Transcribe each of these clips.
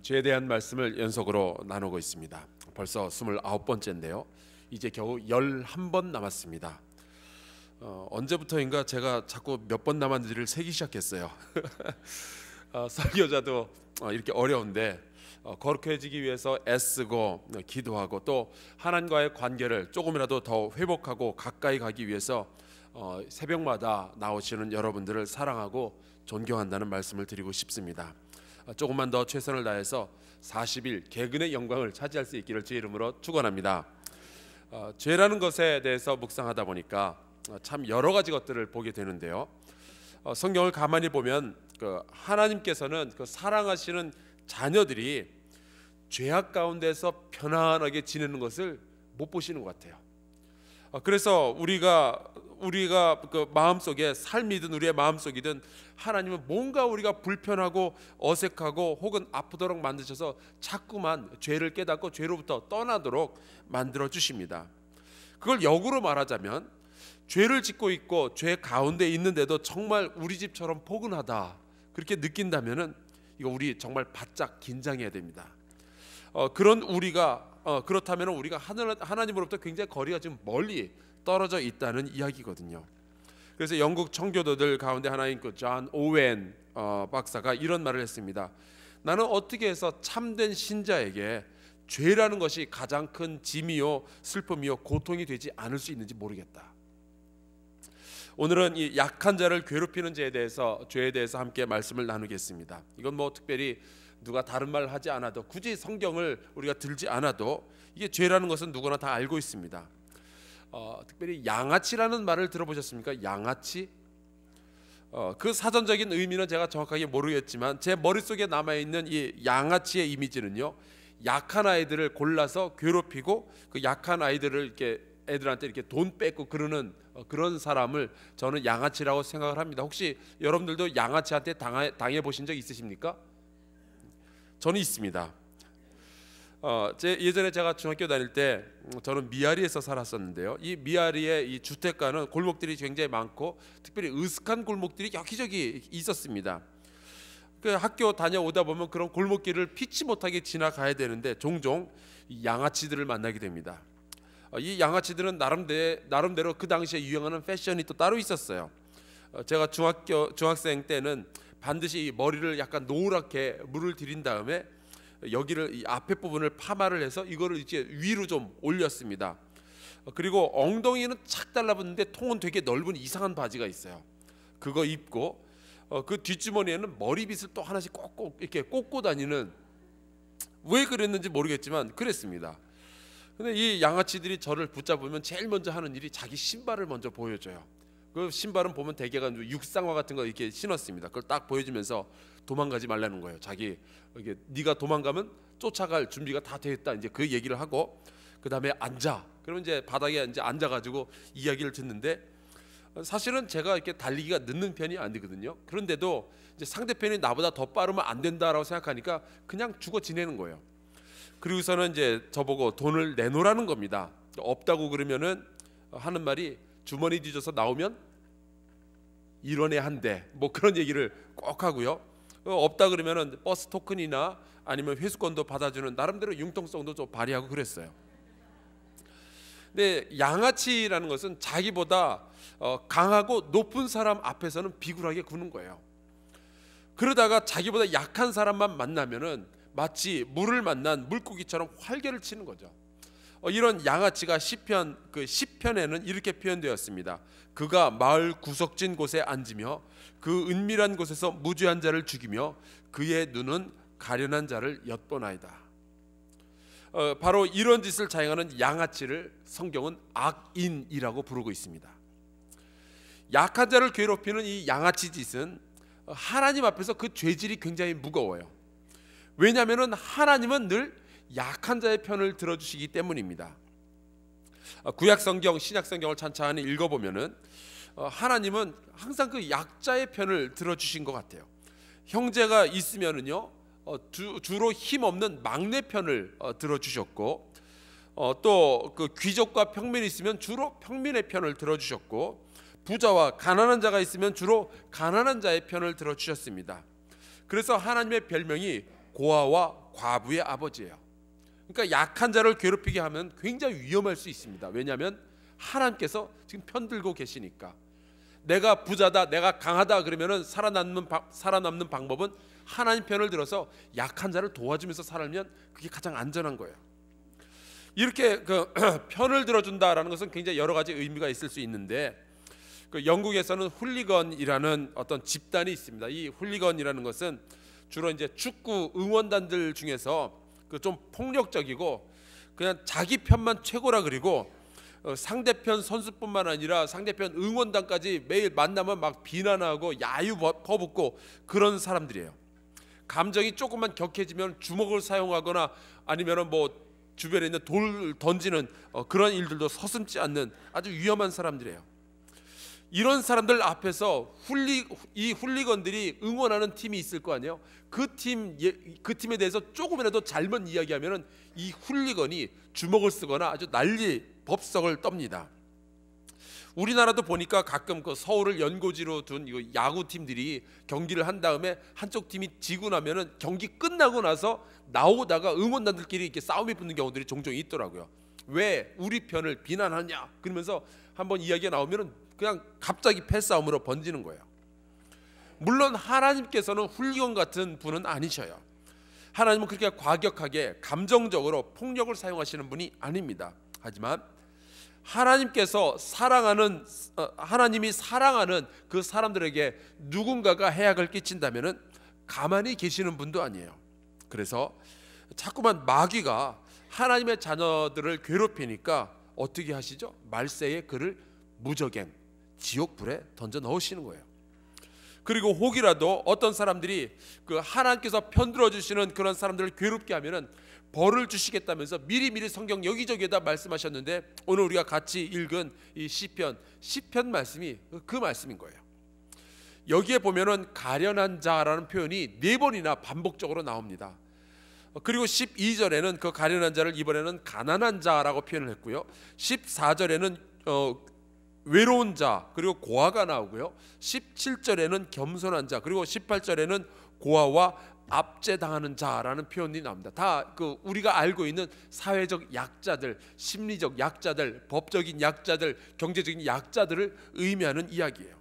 죄에 대한 말씀을 연속으로 나누고 있습니다. 벌써 29번째인데요. 이제 겨우 11번 남았습니다. 언제부터인가 제가 자꾸 몇 번 남았는지를 세기 시작했어요. 설교자도 이렇게 어려운데 거룩해지기 위해서 애쓰고 기도하고 또 하나님과의 관계를 조금이라도 더 회복하고 가까이 가기 위해서 새벽마다 나오시는 여러분들을 사랑하고 존경한다는 말씀을 드리고 싶습니다. 조금만 더 최선을 다해서 40일 개근의 영광을 차지할 수 있기를 주의 이름으로 축원합니다. 죄라는 것에 대해서 묵상하다 보니까 참 여러 가지 것들을 보게 되는데요. 성경을 가만히 보면 하나님께서는 사랑하시는 자녀들이 죄악 가운데서 편안하게 지내는 것을 못 보시는 것 같아요. 그래서 우리가 그 마음속에 삶이든 우리의 마음속이든 하나님은 뭔가 우리가 불편하고 어색하고 혹은 아프도록 만드셔서 자꾸만 죄를 깨닫고 죄로부터 떠나도록 만들어 주십니다. 그걸 역으로 말하자면 죄를 짓고 있고 죄 가운데 있는데도 정말 우리 집처럼 포근하다 그렇게 느낀다면은 이거 우리 정말 바짝 긴장해야 됩니다. 그런 우리가 그렇다면 우리가 하나님으로부터 굉장히 거리가 지금 멀리 떨어져 있다는 이야기거든요. 그래서 영국 청교도들 가운데 하나인 존 오웬 박사가 이런 말을 했습니다. 나는 어떻게 해서 참된 신자에게 죄라는 것이 가장 큰 짐이요 슬픔이요 고통이 되지 않을 수 있는지 모르겠다. 오늘은 이 약한 자를 괴롭히는 죄에 대해서 함께 말씀을 나누겠습니다. 이건 특별히 누가 다른 말을 하지 않아도 굳이 성경을 우리가 들지 않아도 이게 죄라는 것은 누구나 다 알고 있습니다. 특별히 양아치라는 말을 들어보셨습니까? 양아치? 그 사전적인 의미는 제가 정확하게 모르겠지만 제 머릿속에 남아있는 이 양아치의 이미지는요, 약한 아이들을 골라서 괴롭히고 그 약한 아이들을 이렇게 애들한테 이렇게 돈 뺏고 그러는 그런 사람을 저는 양아치라고 생각을 합니다. 혹시 여러분들도 양아치한테 당해 보신 적 있으십니까? 저는 있습니다. 예전에 제가 중학교 다닐 때 저는 미아리에서 살았었는데요. 이 미아리의 이 주택가는 골목들이 굉장히 많고 특별히 으슥한 골목들이 여기저기 있었습니다. 그 학교 다녀오다 보면 그런 골목길을 피치 못하게 지나가야 되는데 종종 이 양아치들을 만나게 됩니다. 이 양아치들은 나름대로 그 당시에 유행하는 패션이 또 따로 있었어요. 제가 중학생 때는 반드시 머리를 약간 노랗게 물을 들인 다음에 여기를 이 앞에 부분을 파마를 해서 이거를 이제 위로 좀 올렸습니다. 그리고 엉덩이는 착 달라붙는데 통은 되게 넓은 이상한 바지가 있어요. 그거 입고 그 뒷주머니에는 머리빗을 또 하나씩 꼭꼭 이렇게 꽂고 다니는, 왜 그랬는지 모르겠지만 그랬습니다. 근데 이 양아치들이 저를 붙잡으면 제일 먼저 하는 일이 자기 신발을 먼저 보여줘요. 그 신발은 보면 대개가 육상화 같은 거 이렇게 신었습니다. 그걸 딱 보여주면서 도망가지 말라는 거예요. 자기 이게 네가 도망가면 쫓아갈 준비가 다 되었다. 이제 그 얘기를 하고 그 다음에 앉아. 그러면 이제 바닥에 이제 앉아가지고 이야기를 듣는데 사실은 제가 이렇게 달리기가 늦는 편이 아니거든요. 그런데도 이제 상대편이 나보다 더 빠르면 안 된다라고 생각하니까 그냥 죽어 지내는 거예요. 그리고서는 이제 저보고 돈을 내놓으라는 겁니다. 없다고 그러면은 하는 말이 주머니 뒤져서 나오면 1원에 한 대, 그런 얘기를 꼭 하고요. 없다 그러면은 버스 토큰이나 아니면 회수권도 받아주는 나름대로 융통성도 좀 발휘하고 그랬어요. 근데 양아치라는 것은 자기보다 강하고 높은 사람 앞에서는 비굴하게 구는 거예요. 그러다가 자기보다 약한 사람만 만나면은 마치 물을 만난 물고기처럼 활개를 치는 거죠. 이런 양아치가 시편 10편에는 이렇게 표현되었습니다. 그가 마을 구석진 곳에 앉으며 그 은밀한 곳에서 무죄한 자를 죽이며 그의 눈은 가련한 자를 엿보나이다. 바로 이런 짓을 자행하는 양아치를 성경은 악인이라고 부르고 있습니다. 약한 자를 괴롭히는 이 양아치 짓은 하나님 앞에서 그 죄질이 굉장히 무거워요. 왜냐하면 하나님은 늘 약한 자의 편을 들어주시기 때문입니다. 구약 성경, 신약 성경을 찬찬히 읽어보면은 하나님은 항상 그 약자의 편을 들어주신 것 같아요. 형제가 있으면은요, 주로 힘없는 막내 편을 들어주셨고, 또 그 귀족과 평민이 있으면 주로 평민의 편을 들어주셨고, 부자와 가난한 자가 있으면 주로 가난한 자의 편을 들어주셨습니다. 그래서 하나님의 별명이 고아와 과부의 아버지예요. 그러니까 약한 자를 괴롭히게 하면 굉장히 위험할 수 있습니다. 왜냐하면 하나님께서 지금 편들고 계시니까. 내가 부자다, 내가 강하다 그러면은 살아남는 방법은 하나님 편을 들어서 약한 자를 도와주면서 살면 그게 가장 안전한 거예요. 이렇게 그 편을 들어준다라는 것은 굉장히 여러 가지 의미가 있을 수 있는데, 그 영국에서는 훌리건이라는 어떤 집단이 있습니다. 이 훌리건이라는 것은 주로 이제 축구 응원단들 중에서 그 좀 폭력적이고 그냥 자기 편만 최고라, 그리고 상대편 선수뿐만 아니라 상대편 응원단까지 매일 만나면 막 비난하고 야유 퍼붓고 그런 사람들이에요. 감정이 조금만 격해지면 주먹을 사용하거나 아니면은 뭐 주변에 있는 돌 던지는 그런 일들도 서슴지 않는 아주 위험한 사람들이에요. 이런 사람들 앞에서 이 훌리건들이 응원하는 팀이 있을 거 아니에요. 그 팀에 대해서 조금이라도 잘못 이야기하면은 이 훌리건이 주먹을 쓰거나 아주 난리 법석을 떱니다. 우리나라도 보니까 가끔 그 서울을 연고지로 둔 야구 팀들이 경기를 한 다음에 한쪽 팀이 지고 나면은 경기 끝나고 나서 나오다가 응원단들끼리 이렇게 싸움이 붙는 경우들이 종종 있더라고요. 왜 우리 편을 비난하냐 그러면서 한번 이야기가 나오면은 그냥 갑자기 패싸움으로 번지는 거예요. 물론 하나님께서는 훌리건 같은 분은 아니셔요. 하나님은 그렇게 과격하게 감정적으로 폭력을 사용하시는 분이 아닙니다. 하지만 하나님께서 하나님이 사랑하는 그 사람들에게 누군가가 해악을 끼친다면은 가만히 계시는 분도 아니에요. 그래서 자꾸만 마귀가 하나님의 자녀들을 괴롭히니까 어떻게 하시죠? 말세에 그를 무적행 지옥불에 던져 넣으시는 거예요. 그리고 혹이라도 어떤 사람들이 그 하나님께서 편들어 주시는 그런 사람들을 괴롭게 하면은 벌을 주시겠다면서 미리미리 성경 여기저기에다 말씀하셨는데, 오늘 우리가 같이 읽은 이 시편 말씀이 그 말씀인 거예요. 여기에 보면은 가련한 자라는 표현이 4번이나 반복적으로 나옵니다. 그리고 12절에는 그 가련한 자를 이번에는 가난한 자라고 표현을 했고요. 14절에는 외로운 자 그리고 고아가 나오고요. 17절에는 겸손한 자, 그리고 18절에는 고아와 압제당하는 자라는 표현이 나옵니다. 다 그 우리가 알고 있는 사회적 약자들, 심리적 약자들, 법적인 약자들, 경제적인 약자들을 의미하는 이야기예요.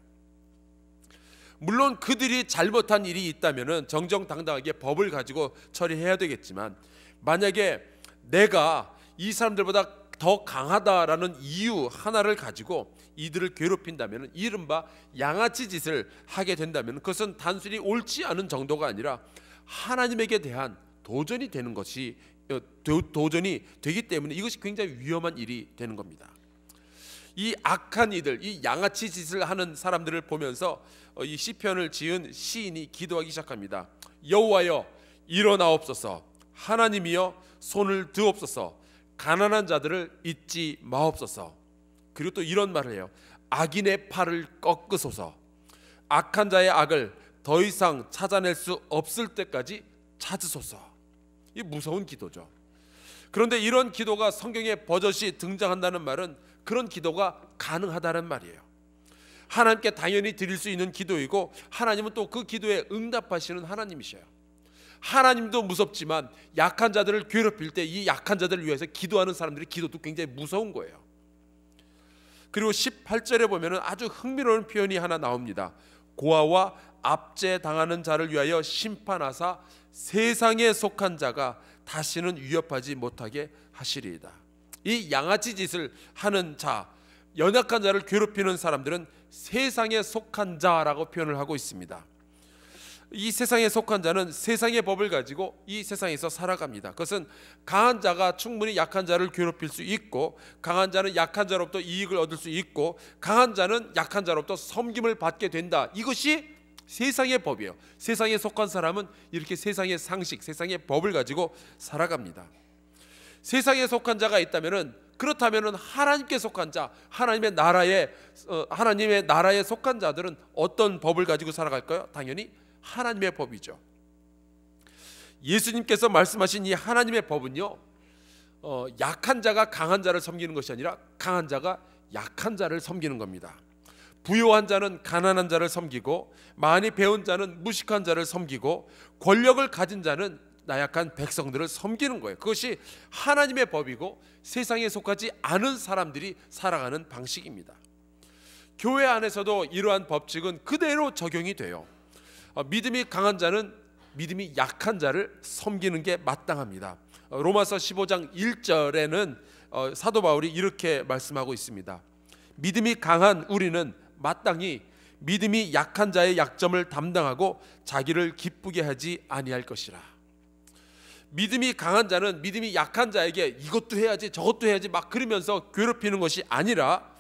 물론 그들이 잘못한 일이 있다면은 정정당당하게 법을 가지고 처리해야 되겠지만, 만약에 내가 이 사람들보다 더 강하다라는 이유 하나를 가지고 이들을 괴롭힌다면, 이른바 양아치 짓을 하게 된다면 그것은 단순히 옳지 않은 정도가 아니라 하나님에게 대한 도전이 되는 것이 도전이 되기 때문에 이것이 굉장히 위험한 일이 되는 겁니다. 이 악한 이들, 이 양아치 짓을 하는 사람들을 보면서 이 시편을 지은 시인이 기도하기 시작합니다. 여호와여 일어나옵소서, 하나님이여 손을 드옵소서, 가난한 자들을 잊지 마옵소서. 그리고 또 이런 말을 해요. 악인의 팔을 꺾으소서, 악한 자의 악을 더 이상 찾아낼 수 없을 때까지 찾으소서. 이 무서운 기도죠. 그런데 이런 기도가 성경에 버젓이 등장한다는 말은 그런 기도가 가능하다는 말이에요. 하나님께 당연히 드릴 수 있는 기도이고, 하나님은 또 그 기도에 응답하시는 하나님이셔요. 하나님도 무섭지만 약한 자들을 괴롭힐 때 이 약한 자들을 위해서 기도하는 사람들의 기도도 굉장히 무서운 거예요. 그리고 18절에 보면은 아주 흥미로운 표현이 하나 나옵니다. 고아와 압제당하는 자를 위하여 심판하사 세상에 속한 자가 다시는 위협하지 못하게 하시리이다. 이 양아치 짓을 하는 자, 연약한 자를 괴롭히는 사람들은 세상에 속한 자라고 표현을 하고 있습니다. 이 세상에 속한 자는 세상의 법을 가지고 이 세상에서 살아갑니다. 그것은 강한 자가 충분히 약한 자를 괴롭힐 수 있고, 강한 자는 약한 자로부터 이익을 얻을 수 있고, 강한 자는 약한 자로부터 섬김을 받게 된다. 이것이 세상의 법이에요. 세상에 속한 사람은 이렇게 세상의 상식, 세상의 법을 가지고 살아갑니다. 세상에 속한 자가 있다면은, 그렇다면은 하나님께 속한 자, 하나님의 나라에 속한 자들은 어떤 법을 가지고 살아갈까요? 당연히 하나님의 법이죠. 예수님께서 말씀하신 이 하나님의 법은요, 약한 자가 강한 자를 섬기는 것이 아니라 강한 자가 약한 자를 섬기는 겁니다. 부요한 자는 가난한 자를 섬기고, 많이 배운 자는 무식한 자를 섬기고, 권력을 가진 자는 나약한 백성들을 섬기는 거예요. 그것이 하나님의 법이고 세상에 속하지 않은 사람들이 살아가는 방식입니다. 교회 안에서도 이러한 법칙은 그대로 적용이 돼요. 믿음이 강한 자는 믿음이 약한 자를 섬기는 게 마땅합니다. 로마서 15장 1절에는 사도 바울이 이렇게 말씀하고 있습니다. 믿음이 강한 우리는 마땅히 믿음이 약한 자의 약점을 담당하고 자기를 기쁘게 하지 아니할 것이라. 믿음이 강한 자는 믿음이 약한 자에게 이것도 해야지 저것도 해야지 막 그러면서 괴롭히는 것이 아니라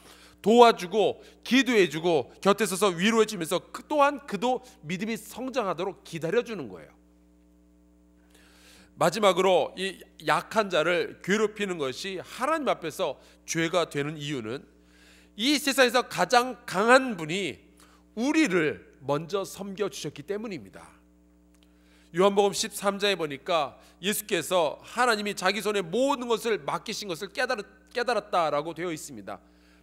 도와주고 기도해주고 곁에 서서 위로해주면서 또한 그도 믿음이 성장하도록 기다려주는 거예요. 마지막으로 이 약한 자를 괴롭히는 것이 하나님 앞에서 죄가 되는 이유는 이 세상에서 가장 강한 분이 우리를 먼저 섬겨주셨기 때문입니다. 요한복음 13장에 보니까 예수께서 하나님이 자기 손에 모든 것을 맡기신 것을 깨달았다라고 되어 있습니다.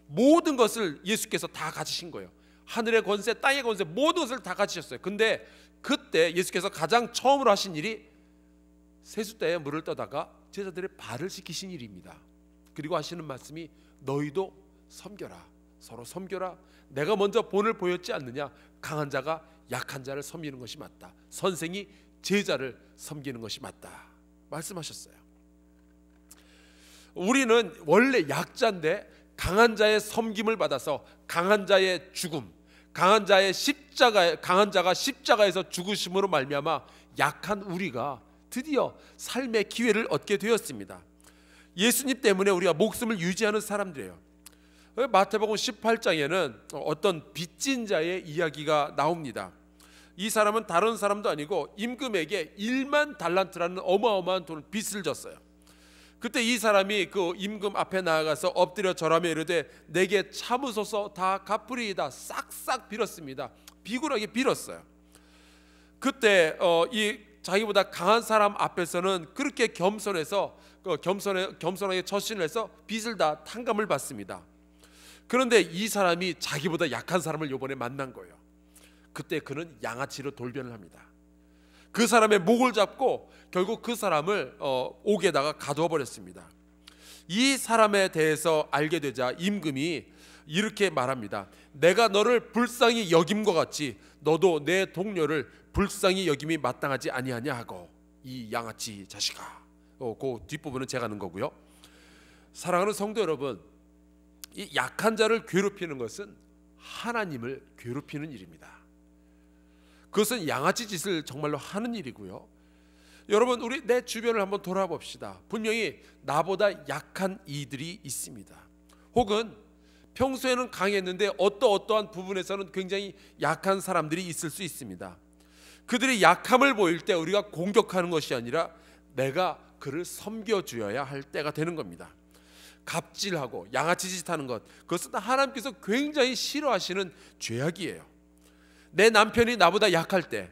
모든 것을 예수께서 다 가지신 거예요. 하늘의 권세, 땅의 권세, 모든 것을 다 가지셨어요. 근데 그때 예수께서 가장 처음으로 하신 일이 세숫대에 물을 떠다가 제자들의 발을 씻기신 일입니다. 그리고 하시는 말씀이 너희도 섬겨라, 서로 섬겨라. 내가 먼저 본을 보였지 않느냐. 강한 자가 약한 자를 섬기는 것이 맞다. 선생이 제자를 섬기는 것이 맞다 말씀하셨어요. 우리는 원래 약자인데 강한 자의 섬김을 받아서 강한 자의 죽음, 강한 자가 십자가에서 죽으심으로 말미암아 약한 우리가 드디어 삶의 기회를 얻게 되었습니다. 예수님 때문에 우리가 목숨을 유지하는 사람들이에요. 마태복음 18장에는 어떤 빚진 자의 이야기가 나옵니다. 이 사람은 다른 사람도 아니고 임금에게 1만 달란트라는 어마어마한 돈을 빚을 졌어요. 그때 이 사람이 그 임금 앞에 나아가서 엎드려 절하며 이르되 내게 참으소서 다 갚으리이다 싹싹 빌었습니다. 비굴하게 빌었어요. 그때 이 자기보다 강한 사람 앞에서는 그렇게 겸손해서 겸손하게 처신을 해서 빚을 다 탕감을 받습니다. 그런데 이 사람이 자기보다 약한 사람을 이번에 만난 거예요. 그때 그는 양아치로 돌변을 합니다. 그 사람의 목을 잡고 결국 그 사람을 옥에다가 가두어 버렸습니다. 이 사람에 대해서 알게 되자 임금이 이렇게 말합니다. 내가 너를 불쌍히 여김과 같이 너도 내 동료를 불쌍히 여김이 마땅하지 아니하냐 하고 이 양아치 자식아. 그 뒷부분은 제가 하는 거고요. 사랑하는 성도 여러분, 이 약한 자를 괴롭히는 것은 하나님을 괴롭히는 일입니다. 그것은 양아치 짓을 정말로 하는 일이고요. 여러분, 우리 내 주변을 한번 돌아봅시다. 분명히 나보다 약한 이들이 있습니다. 혹은 평소에는 강했는데 어떠한 부분에서는 굉장히 약한 사람들이 있을 수 있습니다. 그들이 약함을 보일 때 우리가 공격하는 것이 아니라 내가 그를 섬겨주어야 할 때가 되는 겁니다. 갑질하고 양아치 짓하는 것, 그것은 하나님께서 굉장히 싫어하시는 죄악이에요. 내 남편이 나보다 약할 때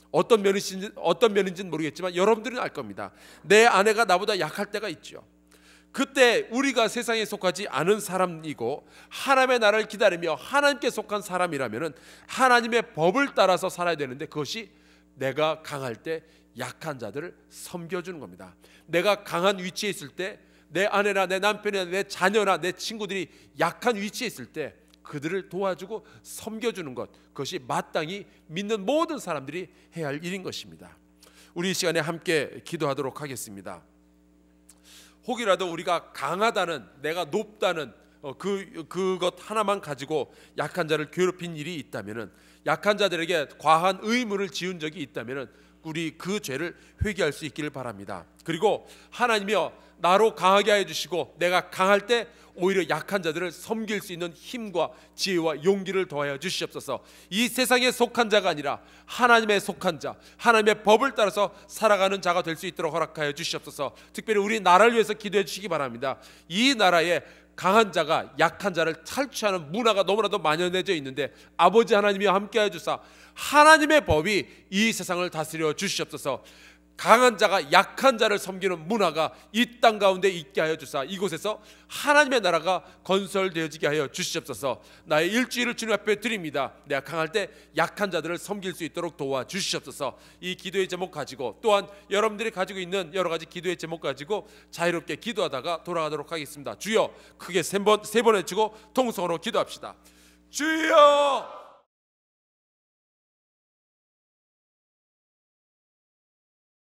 어떤 면인지는 모르겠지만 여러분들은 알 겁니다. 내 아내가 나보다 약할 때가 있죠. 그때 우리가 세상에 속하지 않은 사람이고 하나님의 나라를 기다리며 하나님께 속한 사람이라면 하나님의 법을 따라서 살아야 되는데 그것이 내가 강할 때 약한 자들을 섬겨주는 겁니다. 내가 강한 위치에 있을 때 내 아내나 내 남편이나 내 자녀나 내 친구들이 약한 위치에 있을 때 그들을 도와주고 섬겨주는 것, 그것이 마땅히 믿는 모든 사람들이 해야 할 일인 것입니다. 우리 이 시간에 함께 기도하도록 하겠습니다. 혹이라도 우리가 강하다는, 내가 높다는 그것 하나만 가지고 약한 자를 괴롭힌 일이 있다면은, 약한 자들에게 과한 의무를 지은 적이 있다면은 우리 그 죄를 회개할 수 있기를 바랍니다. 그리고 하나님이여 나로 강하게 하여 주시고 내가 강할 때 오히려 약한 자들을 섬길 수 있는 힘과 지혜와 용기를 더하여 주시옵소서. 이 세상에 속한 자가 아니라 하나님의 속한 자, 하나님의 법을 따라서 살아가는 자가 될 수 있도록 허락하여 주시옵소서. 특별히 우리 나라를 위해서 기도해 주시기 바랍니다. 이 나라에 강한 자가 약한 자를 탈취하는 문화가 너무나도 만연해져 있는데 아버지 하나님이 함께하여 주사 하나님의 법이 이 세상을 다스려 주시옵소서. 강한 자가 약한 자를 섬기는 문화가 이 땅 가운데 있게 하여 주사 이곳에서 하나님의 나라가 건설되어지게 하여 주시옵소서. 나의 일주일을 주님 앞에 드립니다. 내가 강할 때 약한 자들을 섬길 수 있도록 도와주시옵소서. 이 기도의 제목 가지고 또한 여러분들이 가지고 있는 여러 가지 기도의 제목 가지고 자유롭게 기도하다가 돌아가도록 하겠습니다. 주여, 크게 세 번 외치고 통성으로 기도합시다. 주여